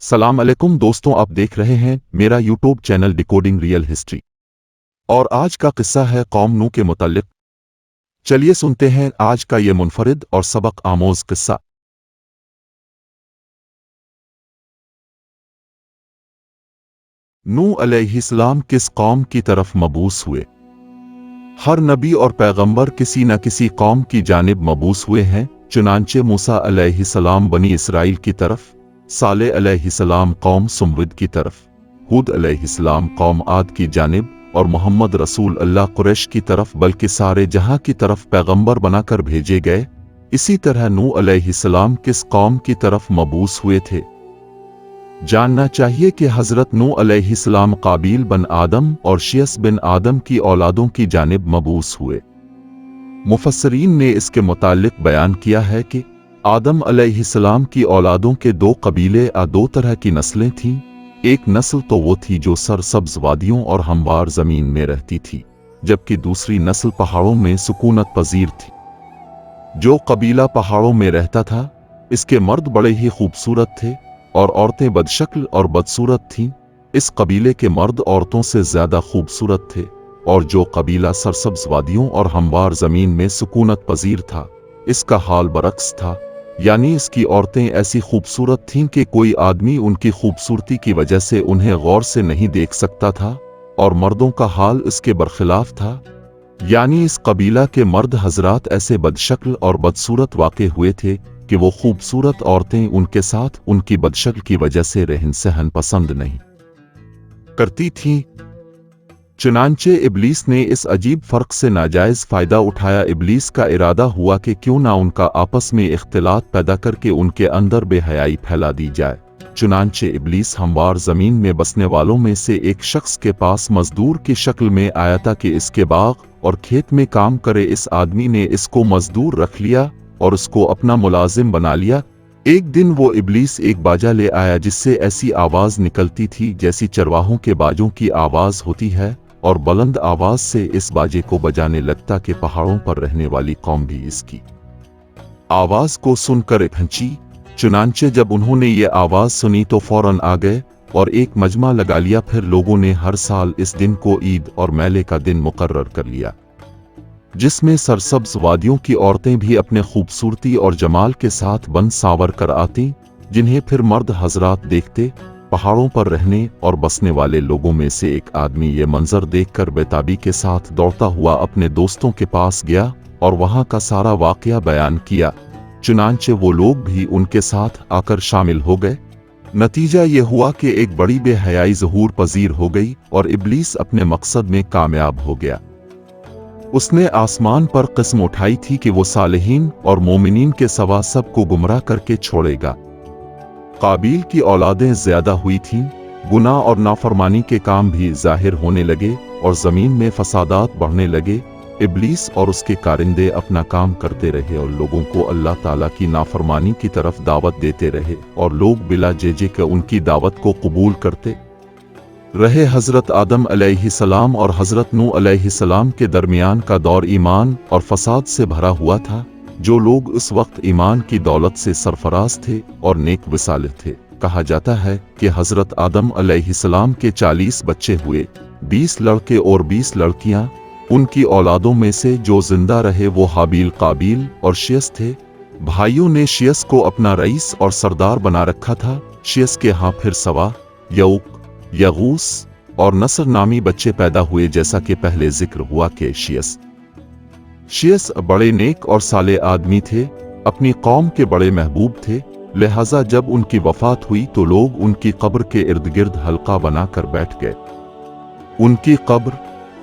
सलाम अलैकुम दोस्तों, आप देख रहे हैं मेरा YouTube channel decoding real history. और आज का किस्सा है कौम नूह के मुताल्लिक। चलिए सुनते हैं आज का ये मुनफरिद और सबक आमोज किस्सा। नूह अलैहिस्सलाम किस कौम की तरफ मबूस हुए? हर नबी और पैगंबर किसी न किसी कौम की जानिब मबूस हुए हैं। चुनांचे मूसा अलैहिस्सलाम बनी इसराइल की तरफ, साले अलैहिस्सलाम कौम सुमरिद की तरफ, हूद अलैहिस्सलाम कौम आद की जानिब और मोहम्मद रसूल अल्लाह कुरैश की तरफ, बल्कि सारे जहां की तरफ पैगंबर बनाकर भेजे गए। इसी तरह नूह अलैहिस्सलाम किस कौम की तरफ मबूस हुए थे? जानना चाहिए कि हज़रत नूह अलैहिस्सलाम काबील बिन आदम और शियस बिन आदम की औलादों की जानिब मबूस हुए। मुफस्सरीन ने इसके मुताल्लिक बयान किया है कि आदम अलैहिस्सलाम की औलादों के दो कबीले दो तरह की नस्लें थीं। एक नस्ल तो वो थी जो सरसब्ज वादियों और हमवार ज़मीन में रहती थी, जबकि दूसरी नस्ल पहाड़ों में सुकूनत पजीर थी। जो कबीला पहाड़ों में रहता था, इसके मर्द बड़े ही खूबसूरत थे और औरतें बदशक्ल और बदसूरत थीं। इस कबीले के मर्द औरतों से ज़्यादा खूबसूरत थे। और जो कबीला सरसब्ज वादियों और हमवार ज़मीन में सुकूनत पजीर था, इसका हाल बरक्स था, यानी इसकी औरतें ऐसी खूबसूरत थीं कि कोई आदमी उनकी खूबसूरती की वजह से उन्हें गौर से नहीं देख सकता था, और मर्दों का हाल इसके बरखिलाफ था, यानी इस कबीला के मर्द हजरात ऐसे बदशक्ल और बदसूरत वाक़े हुए थे कि वो खूबसूरत औरतें उनके साथ उनकी बदशक्ल की वजह से रहन सहन पसंद नहीं करती थीं। चुनांचे इब्लीस ने इस अजीब फ़र्क से नाजायज़ फ़ायदा उठाया। इब्लीस का इरादा हुआ कि क्यों ना उनका आपस में इख्तिलात पैदा करके उनके अंदर बेहयाई फैला दी जाए। चुनांचे इब्लीस हमवार ज़मीन में बसने वालों में से एक शख्स के पास मजदूर की शक्ल में आया था कि इसके बाग और खेत में काम करे। इस आदमी ने इसको मजदूर रख लिया और उसको अपना मुलाजिम बना लिया। एक दिन वो इब्लीस एक बाजा ले आया जिससे ऐसी आवाज़ निकलती थी जैसी चरवाहों के बाजों की आवाज़ होती है, और बुलंद आवाज से इस बाजे को बजाने लगता कि पहाड़ों पर रहने वाली कौम भी इसकी आवाज को सुनकर खंची। चुनांचे जब उन्होंने ये आवाज सुनी तो फौरन आ गए और एक मजमा लगा लिया। फिर लोगों ने हर साल इस दिन को ईद और मेले का दिन मुकर्रर कर लिया, जिसमें सरसब्ज वादियों की औरतें भी अपने खूबसूरती और जमाल के साथ बन सांवर कर आती, जिन्हें फिर मर्द हजरात देखते। पहाड़ों पर रहने और बसने वाले लोगों में से एक आदमी ये मंजर देखकर बेताबी के साथ दौड़ता हुआ अपने दोस्तों के पास गया और वहां का सारा वाकया बयान किया। चुनांचे वो लोग भी उनके साथ आकर शामिल हो गए। नतीजा ये हुआ कि एक बड़ी बेहयाई ज़हूर पजीर हो गई और इब्लीस अपने मकसद में कामयाब हो गया। उसने आसमान पर कसम उठाई थी कि वो सालिहीन और मोमिनीन के सवा सबको गुमराह करके छोड़ेगा। काबील की औलादें ज्यादा हुई थीं, गुनाह और नाफरमानी के काम भी जाहिर होने लगे और जमीन में फसादात बढ़ने लगे। इब्लीस और उसके कारिंदे अपना काम करते रहे और लोगों को अल्लाह ताला की नाफरमानी की तरफ दावत देते रहे, और लोग बिला जेजे के उनकी दावत को कबूल करते रहे। हजरत आदम अलैहिस्सलाम और हजरत नूह अलैहिस्सलाम के दरमियान का दौर ईमान और फसाद से भरा हुआ था। जो लोग उस वक्त ईमान की दौलत से सरफराज थे और नेक विसाले थे। कहा जाता है कि हजरत आदम अलैहिस्सलाम के 40 बच्चे हुए, 20 लड़के और 20 लड़कियां। उनकी औलादों में से जो जिंदा रहे वो हाबील, काबील और शियस थे। भाइयों ने शियस को अपना रईस और सरदार बना रखा था। शियस के यहाँ फिर सवा, यऊक, यगूस और नसर नामी बच्चे पैदा हुए, जैसा कि पहले जिक्र हुआ कि शियस बड़े नेक और साले आदमी थे, अपनी कौम के बड़े महबूब थे। लिहाजा जब उनकी वफात हुई तो लोग उनकी कब्र के इर्द गिर्द हल्का बनाकर बैठ गए। उनकी कब्र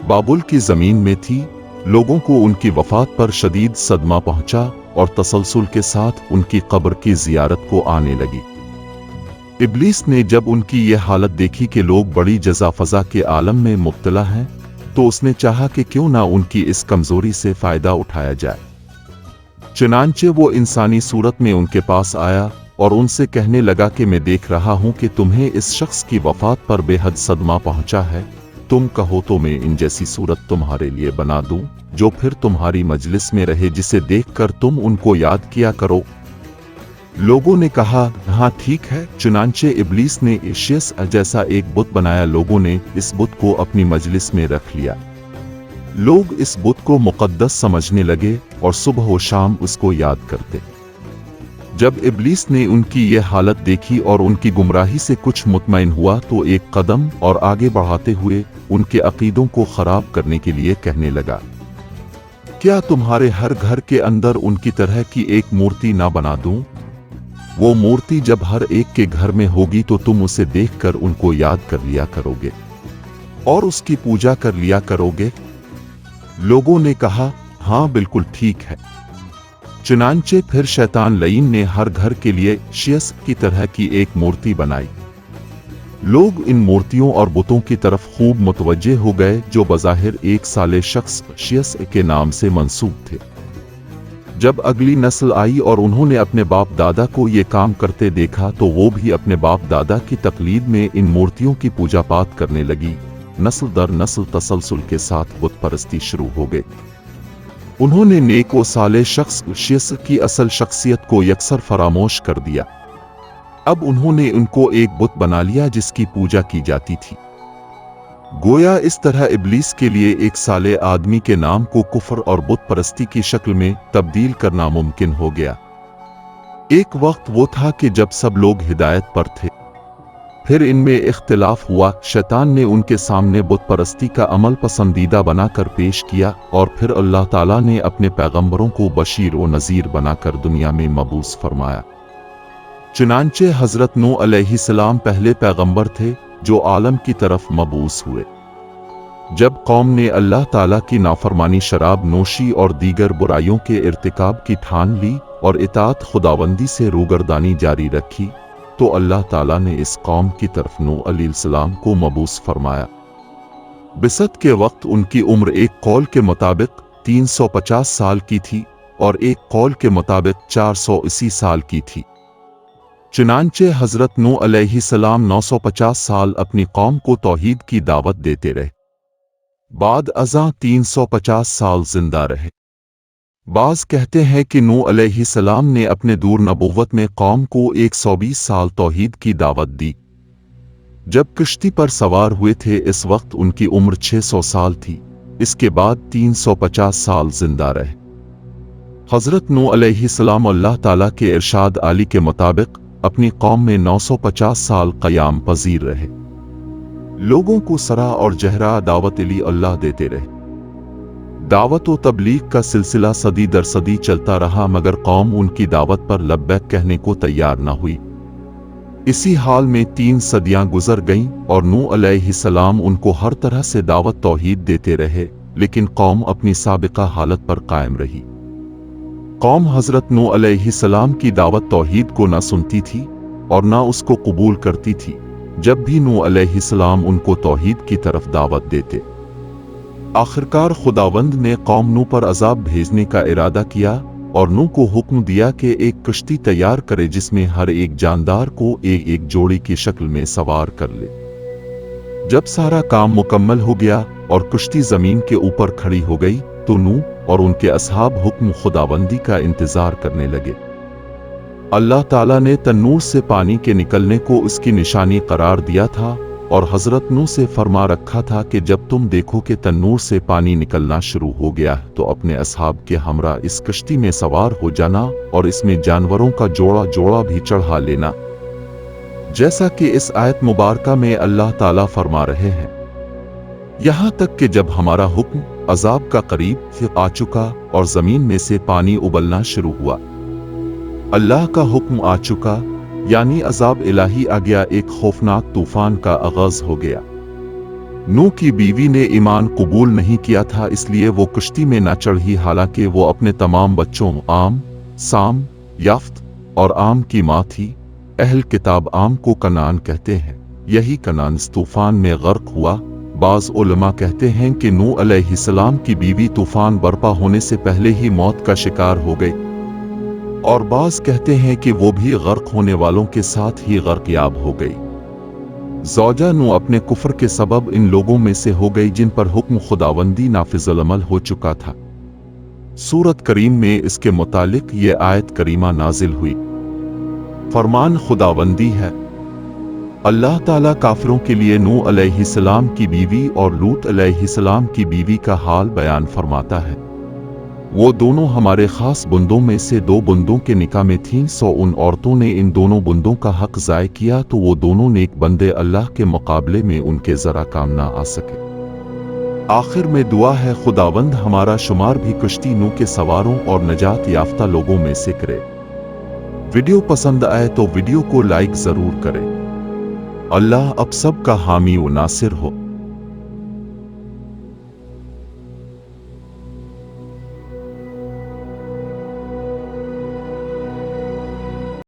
बाबुल की जमीन में थी। लोगों को उनकी वफात पर शदीद सदमा पहुंचा और तसलसल के साथ उनकी कब्र की जियारत को आने लगी। इब्लीस ने जब उनकी ये हालत देखी कि लोग बड़ी जज़ा फज़ा के आलम में मुब्तला हैं, तो उसने चाहा कि क्यों ना उनकी इस कमजोरी से फायदा उठाया जाए। चुनांचे वो इंसानी सूरत में उनके पास आया और उनसे कहने लगा कि मैं देख रहा हूं कि तुम्हें इस शख्स की वफात पर बेहद सदमा पहुंचा है। तुम कहो तो मैं इन जैसी सूरत तुम्हारे लिए बना दूं, जो फिर तुम्हारी मजलिस में रहे, जिसे देखकर तुम उनको याद किया करो। लोगों ने कहा, हाँ ठीक है। चुनांचे इब्लीस ने इशियस जैसा एक बुत बनाया। लोगों ने इस बुत को अपनी मजलिस में रख लिया। लोग इस बुत को मुक़द्दस समझने लगे और सुबह व शाम उसको याद करते। जब इब्लीस ने उनकी ये हालत देखी और उनकी गुमराही से कुछ मुतमईन हुआ तो एक कदम और आगे बढ़ाते हुए उनके अकीदों को खराब करने के लिए कहने लगा, क्या तुम्हारे हर घर के अंदर उनकी तरह की एक मूर्ति ना बना दूं? वो मूर्ति जब हर एक के घर में होगी तो तुम उसे देखकर उनको याद कर लिया करोगे और उसकी पूजा कर लिया करोगे। लोगों ने कहा, हाँ बिल्कुल ठीक है। चुनांचे फिर शैतान लईन ने हर घर के लिए शियस की तरह की एक मूर्ति बनाई। लोग इन मूर्तियों और बुतों की तरफ खूब मुतवज्जे हो गए जो बज़ाहिर एक साले शख्स शियस के नाम से मंसूब थे। जब अगली नस्ल आई और उन्होंने अपने बाप दादा को ये काम करते देखा तो वो भी अपने बाप दादा की तकलीद में इन मूर्तियों की पूजा पाठ करने लगी। नस्ल दर नस्ल तसलसल के साथ बुत परस्ती शुरू हो गई। उन्होंने नेक व साले शख्स शियस की असल शख्सियत को यकसर फरामोश कर दिया। अब उन्होंने उनको एक बुत बना लिया जिसकी पूजा की जाती थी। गोया इस तरह इब्लीस के लिए एक साले आदमी के नाम को कुफर और बुत परस्ती की शक्ल में तब्दील करना मुमकिन हो गया। एक वक्त वो था कि जब सब लोग हिदायत पर थे, फिर इनमें इख्तिलाफ हुआ। शैतान ने उनके सामने बुत परस्ती का अमल पसंदीदा बनाकर पेश किया और फिर अल्लाह ताला ने अपने पैगंबरों को बशीर व नज़ीर बनाकर दुनिया में मबूस फरमाया। चुनांचे हजरत नूह अलैहिस्सलाम पहले पैगंबर थे जो आलम की तरफ मबूस हुए। जब कौम ने अल्लाह ताला की नाफरमानी, शराब नोशी और दीगर बुराइयों के इर्तिकाब की ठान ली और इताअत खुदाबंदी से रूगर्दानी जारी रखी तो अल्लाह ताला ने इस कौम की तरफ नूह अलैहिस्सलाम को मबूस फरमाया। बिसत के वक्त उनकी उम्र एक कौल के मुताबिक 350 साल की थी और एक कौल के मुताबिक 480 साल की थी। चुनांचे हजरत नूह अलैहिस्सलाम 950 साल अपनी कौम को तौहीद की दावत देते रहे। बाद अज़ां 350 साल जिंदा रहे। बाज़ कहते हैं कि नूह अलैहिस्सलाम ने अपने दूर नबुव्वत में कौम को 120 साल तौहीद की दावत दी। जब किश्ती पर सवार हुए थे इस वक्त उनकी उम्र 600 साल थी। इसके बाद 350 साल जिंदा रहे। हजरत नूह अलैहिस्सलाम अल्लाह ताला के इरशाद आली के मुताबिक अपनी कौम में 950 साल क़याम पजीर रहे। लोगों को सरा और जहरा दावत इली अल्लाह देते रहे। दावत व तबलीग का सिलसिला सदी दर सदी चलता रहा मगर कौम उनकी दावत पर लब्बैक कहने को तैयार न हुई। इसी हाल में 3 सदियां गुजर गईं और नूह अलैहिस्सलाम उनको हर तरह से दावत तौहीद देते रहे लेकिन कौम अपनी साबिका हालत पर कायम रही। कौम हजरत नूह अलैहिस्सलाम की दावत तौहीद को न सुनती थी और न उसको कबूल करती थी। जब भी नूह अलैहिस्सलाम उनको तौहीद की तरफ दावत देते, आखिरकार खुदावंद ने कौम नूह पर अजाब भेजने का इरादा किया और नूह को हुक्म दिया कि एक कश्ती तैयार करे जिसमें हर एक जानदार को एक एक जोड़ी की शक्ल में सवार कर ले। जब सारा काम मुकम्मल हो गया और कश्ती जमीन के ऊपर खड़ी हो गई तो नूह और उनके असहाब हुक्म खुदाबंदी का इंतजार करने लगे। अल्लाह ताला ने तन्नूर से पानी के निकलने को उसकी निशानी करार दिया था और हजरत नूह से फरमा रखा था कि जब तुम देखो कि तन्नूर से पानी निकलना शुरू हो गया तो अपने असहाब के हमरा इस कश्ती में सवार हो जाना और इसमें जानवरों का जोड़ा जोड़ा भी चढ़ा लेना, जैसा कि इस आयत मुबारका में अल्लाह ताला फरमा रहे हैं। यहाँ तक कि जब हमारा हुक्म अजाब का करीब आ चुका और जमीन में से पानी उबलना शुरू हुआ, अल्लाह का हुक्म आ चुका यानी अजाब इलाही आ गया, एक खौफनाक तूफान का आगाज हो गया। नूह की बीवी ने ईमान कबूल नहीं किया था इसलिए वो कश्ती में न चढ़ी, हालांकि वो अपने तमाम बच्चों आम, साम, याफ्त और आम की माँ थी। अहल किताब आम को कनान कहते हैं। यही कनान इस तूफान में गर्क हुआ। बाज़ उलमा कहते हैं कि नूह अलैहिस्सलाम की बीवी तूफान बर्पा होने से पहले ही मौत का शिकार हो गई और बाज़ कहते हैं कि वो भी गर्क होने वालों के साथ ही गर्कयाब हो गई। ज़ौजा नूह अपने कुफ्र के सबब इन लोगों में से हो गई जिन पर हुक्म खुदावंदी नाफिज़ुल अमल हो चुका था। सूरत करीम में इसके मुतालिक ये आयत करीमा नाजिल हुई। فرمان خداوندی ہے۔ اللہ تعالیٰ کافروں کے لیے نوح علیہ السلام کی بیوی اور لوط علیہ السلام کی بیوی کا حال بیان فرماتا ہے۔ وہ دونوں ہمارے خاص بندوں میں سے 2 بندوں کے نکاح میں تھیں، سو ان عورتوں نے ان دونوں بندوں کا حق ضائع کیا تو وہ دونوں نیک بندے اللہ کے مقابلے میں ان کے ذرا کام نہ آ سکے۔ آخر میں دعا ہے خداوند ہمارا شمار بھی کشتی نوح کے سواروں اور نجات یافتہ لوگوں میں سے کرے۔ ویڈیو پسند آئے تو ویڈیو کو لائک ضرور کریں۔ اللہ اب سب کا حامی و ناصر ہو۔